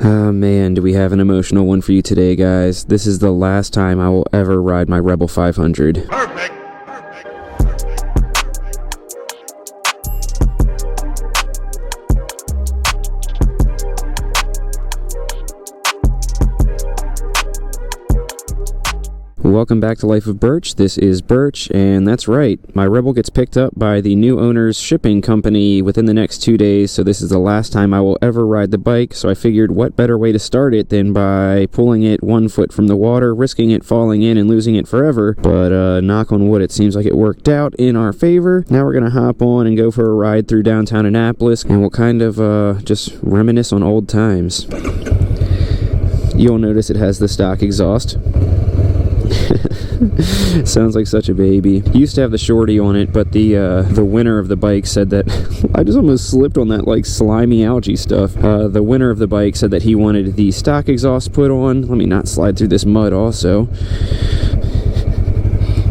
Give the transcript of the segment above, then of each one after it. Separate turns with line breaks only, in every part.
Ah, man, do we have an emotional one for you today, guys. This is the last time I will ever ride my Rebel 500.
Perfect.
Welcome back to Life of Birch. This is Birch, and that's right, my Rebel gets picked up by the new owner's shipping company within the next 2 days, so this is the last time I will ever ride the bike, so I figured what better way to start it than by pulling it 1 foot from the water, risking it falling in and losing it forever, but knock on wood, it seems like it worked out in our favor. Now we're going to hop on and go for a ride through downtown Annapolis, and we'll kind of just reminisce on old times. You'll notice it has the stock exhaust. Sounds like such a baby. Used to have the shorty on it, but the winner of the bike said that I just almost slipped on that like slimy algae stuff. The winner of the bike said that he wanted the stock exhaust put on. Let me not slide through this mud also.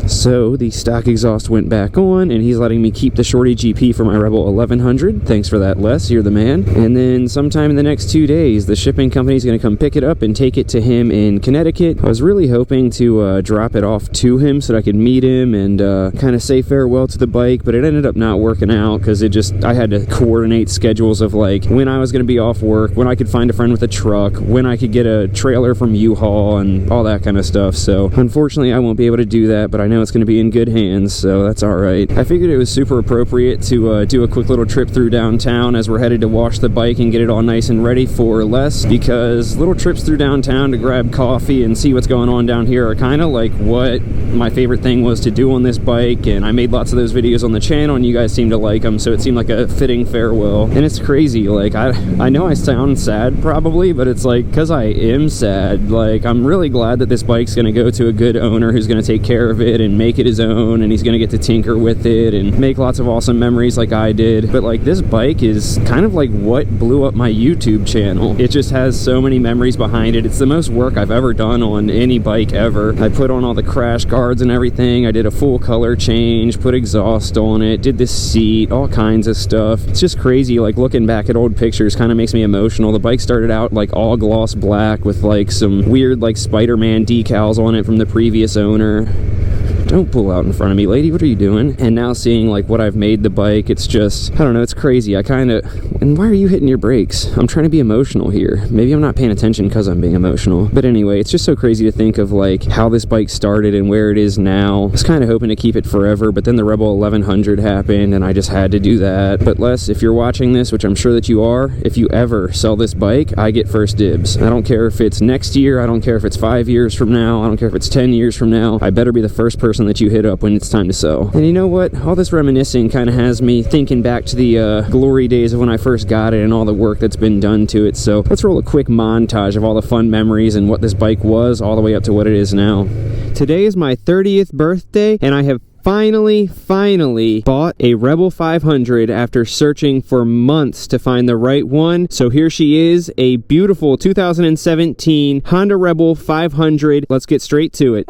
So the stock exhaust went back on, and he's letting me keep the shorty GP for my Rebel 1100. Thanks for that, Les. You're the man. And then sometime in the next 2 days, the shipping company's going to come pick it up and take it to him in Connecticut. I was really hoping to drop it off to him so that I could meet him and kind of say farewell to the bike, but it ended up not working out because I had to coordinate schedules of like when I was going to be off work, when I could find a friend with a truck, when I could get a trailer from U-Haul and all that kind of stuff. So unfortunately, I won't be able to do that, but I know it's going to be in good hands, so that's alright. I figured it was super appropriate to do a quick little trip through downtown as we're headed to wash the bike and get it all nice and ready for Les, because little trips through downtown to grab coffee and see what's going on down here are kind of like what my favorite thing was to do on this bike, and I made lots of those videos on the channel and you guys seem to like them, so it seemed like a fitting farewell. And it's crazy, like I know I sound sad probably, but it's like because I am sad, like I'm really glad that this bike's going to go to a good owner who's going to take care of it and make it his own, and he's gonna get to tinker with it and make lots of awesome memories like I did. But like this bike is kind of like what blew up my YouTube channel. It just has so many memories behind it. It's the most work I've ever done on any bike ever. I put on all the crash guards and everything. I did a full color change, put exhaust on it, did the seat, all kinds of stuff. It's just crazy, like looking back at old pictures kind of makes me emotional. The bike started out like all gloss black with like some weird like Spider-Man decals on it from the previous owner. Don't pull out in front of me, lady. What are you doing? And now seeing like what I've made the bike, it's just, I don't know, it's crazy. And why are you hitting your brakes? I'm trying to be emotional here. Maybe I'm not paying attention because I'm being emotional. But anyway, it's just so crazy to think of like how this bike started and where it is now. I was kind of hoping to keep it forever, but then the Rebel 1100 happened and I just had to do that. But Les, if you're watching this, which I'm sure that you are, if you ever sell this bike, I get first dibs. I don't care if it's next year. I don't care if it's 5 years from now. I don't care if it's 10 years from now. I better be the first person that you hit up when it's time to sell. And you know what? All this reminiscing kind of has me thinking back to the glory days of when I first got it and all the work that's been done to it. So let's roll a quick montage of all the fun memories and what this bike was all the way up to what it is now. Today is my 30th birthday, and I have finally bought a Rebel 500 after searching for months to find the right one. So here she is, a beautiful 2017 Honda Rebel 500. Let's get straight to it.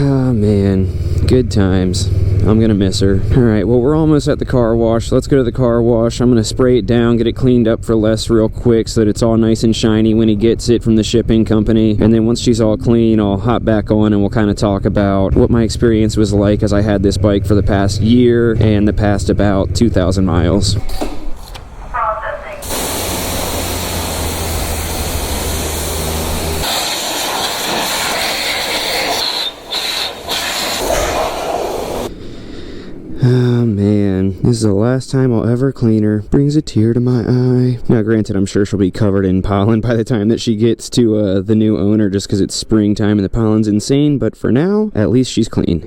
Oh man, good times. I'm gonna miss her. Alright, well we're almost at the car wash. Let's go to the car wash. I'm gonna spray it down, get it cleaned up for Les real quick so that it's all nice and shiny when he gets it from the shipping company. And then once she's all clean, I'll hop back on and we'll kind of talk about what my experience was like as I had this bike for the past year and the past about 2,000 miles. Oh man, This is the last time I'll ever clean her. Brings a tear to my eye. Now, granted, I'm sure she'll be covered in pollen by the time that she gets to the new owner, just because it's springtime and the pollen's insane, but for now, at least she's clean.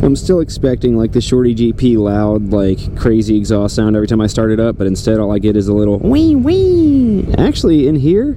I'm still expecting like the Shorty GP loud, like crazy exhaust sound every time I start it up, but instead all I get is a little wee wee. Actually, in here,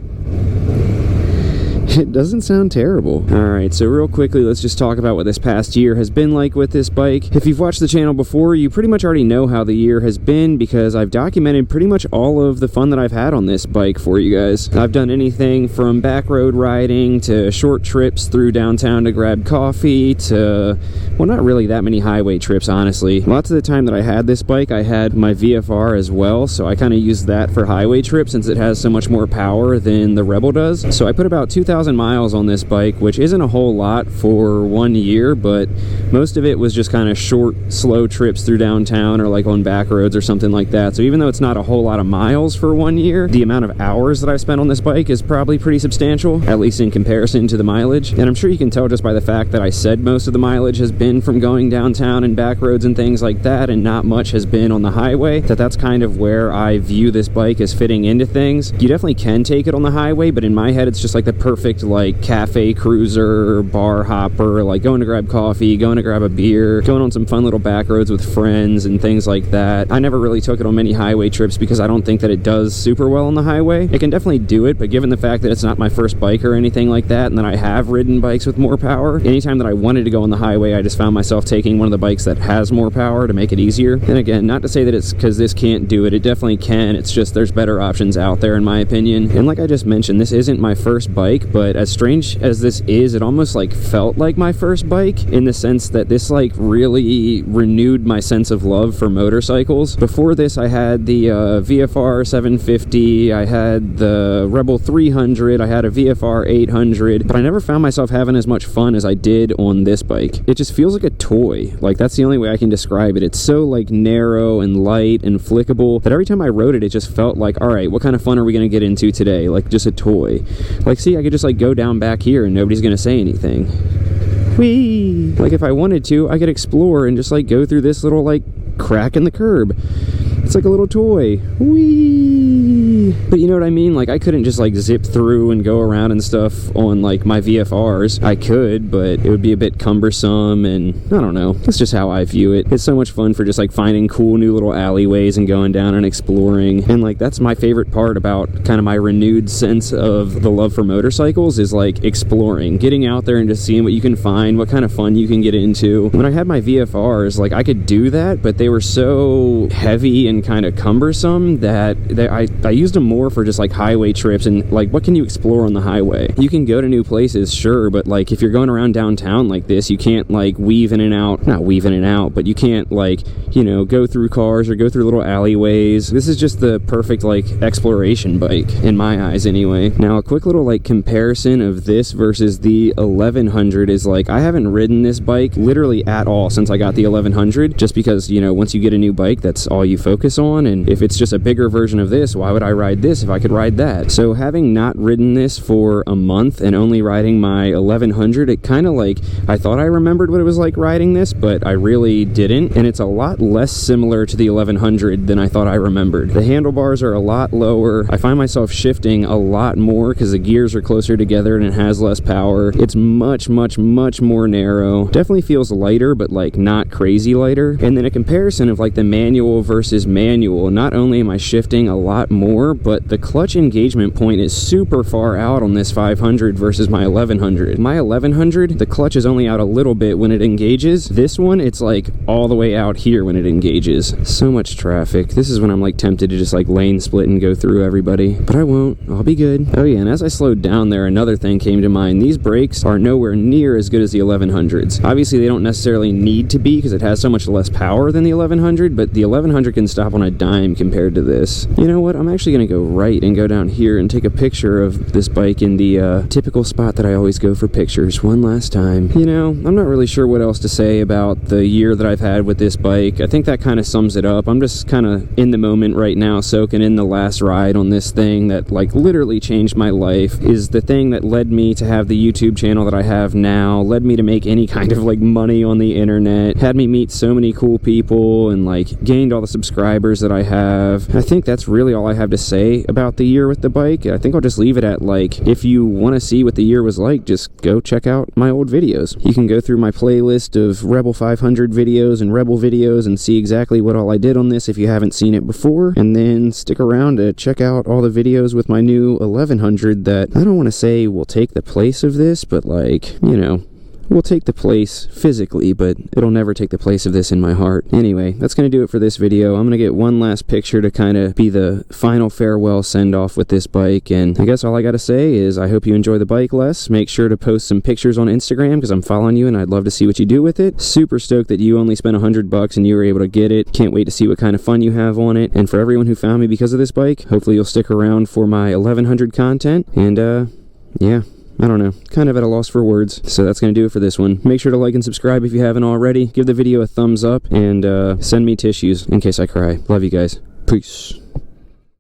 it doesn't sound terrible. Alright, so real quickly, let's just talk about what this past year has been like with this bike. If you've watched the channel before, you pretty much already know how the year has been because I've documented pretty much all of the fun that I've had on this bike for you guys. I've done anything from back road riding to short trips through downtown to grab coffee to, well, not really that many highway trips, honestly. Lots of the time that I had this bike, I had my VFR as well, so I kind of used that for highway trips since it has so much more power than the Rebel does. So I put about 2,000 miles on this bike, which isn't a whole lot for 1 year, but most of it was just kind of short, slow trips through downtown or like on back roads or something like that. So even though it's not a whole lot of miles for 1 year, the amount of hours that I've spent on this bike is probably pretty substantial, at least in comparison to the mileage. And I'm sure you can tell just by the fact that I said most of the mileage has been from going downtown and back roads and things like that, and not much has been on the highway, that's kind of where I view this bike as fitting into things. You definitely can take it on the highway, but in my head it's just like the perfect like cafe cruiser, bar hopper, like going to grab coffee, going to grab a beer, going on some fun little back roads with friends and things like that. I never really took it on many highway trips because I don't think that it does super well on the highway. It can definitely do it, but given the fact that it's not my first bike or anything like that, and that I have ridden bikes with more power, anytime that I wanted to go on the highway, I just found myself taking one of the bikes that has more power to make it easier. And again, not to say that it's because this can't do it, it definitely can, it's just there's better options out there in my opinion. And like I just mentioned, this isn't my first bike, but as strange as this is, it almost like felt like my first bike in the sense that this like really renewed my sense of love for motorcycles. Before this, I had the VFR 750, I had the Rebel 300, I had a VFR 800, but I never found myself having as much fun as I did on this bike. It just feels like a toy. Like, that's the only way I can describe it. It's so like narrow and light and flickable that every time I rode it, it just felt like, all right, what kind of fun are we going to get into today? Like, just a toy. Like, see, I could just like go down back here and nobody's gonna say anything. Whee! Like, if I wanted to, I could explore and just like go through this little like crack in the curb. It's like a little toy. Whee! But you know what I mean? Like, I couldn't just like zip through and go around and stuff on like my VFRs. I could, but it would be a bit cumbersome, and I don't know. That's just how I view it. It's so much fun for just like finding cool new little alleyways and going down and exploring. And like, that's my favorite part about kind of my renewed sense of the love for motorcycles is like exploring, getting out there and just seeing what you can find, what kind of fun you can get into. When I had my VFRs, like I could do that, but they were so heavy and kind of cumbersome that I used them more for just like highway trips. And like, what can you explore on the highway? You can go to new places, sure, but like if you're going around downtown like this, you can't like weave in and out, not weave in and out, but you can't like, you know, go through cars or go through little alleyways. This is just the perfect like exploration bike in my eyes anyway. Now a quick little like comparison of this versus the 1100 is like, I haven't ridden this bike literally at all since I got the 1100, just because, you know, once you get a new bike, that's all you focus on. And if it's just a bigger version of this, why would I ride this if I could ride that? So having not ridden this for a month and only riding my 1100, it kind of like, I thought I remembered what it was like riding this, but I really didn't. And it's a lot less similar to the 1100 than I thought I remembered. The handlebars are a lot lower. I find myself shifting a lot more because the gears are closer together and it has less power. It's much more narrow. Definitely feels lighter, but like not crazy lighter. And then a comparison of like the manual versus manual, not only am I shifting a lot more, but the clutch engagement point is super far out on this 500 versus my 1100. My 1100, the clutch is only out a little bit when it engages. This one, it's like all the way out here when it engages. So much traffic. This is when I'm like tempted to just like lane split and go through everybody, but I won't. I'll be good. Oh yeah, and as I slowed down there, another thing came to mind. These brakes are nowhere near as good as the 1100s. Obviously, they don't necessarily need to be because it has so much less power than the 1100, but the 1100 can stop on a dime compared to this. You know what? I'm actually going gonna go right and go down here and take a picture of this bike in the typical spot that I always go for pictures one last time. You know, I'm not really sure what else to say about the year that I've had with this bike. I think that kind of sums it up. I'm just kind of in the moment right now, soaking in the last ride on this thing that like literally changed my life. Is the thing that led me to have the YouTube channel that I have now, led me to make any kind of like money on the internet, had me meet so many cool people, and like gained all the subscribers that I have. I think that's really all I have to say about the year with the bike. I think I'll just leave it at like, if you want to see what the year was like, just go check out my old videos. You can go through my playlist of Rebel 500 videos and Rebel videos and see exactly what all I did on this if you haven't seen it before, and then stick around to check out all the videos with my new 1100 that I don't want to say will take the place of this, but like, you know, will take the place physically, but it'll never take the place of this in my heart. Anyway, that's going to do it for this video. I'm going to get one last picture to kind of be the final farewell send-off with this bike, and I guess all I got to say is I hope you enjoy the bike, Les. Make sure to post some pictures on Instagram because I'm following you and I'd love to see what you do with it. Super stoked that you only spent $100 and you were able to get it. Can't wait to see what kind of fun you have on it. And for everyone who found me because of this bike, hopefully you'll stick around for my 1100 content, and yeah, I don't know, kind of at a loss for words. So that's going to do it for this one. Make sure to like and subscribe if you haven't already. Give the video a thumbs up, and send me tissues in case I cry. Love you guys. Peace.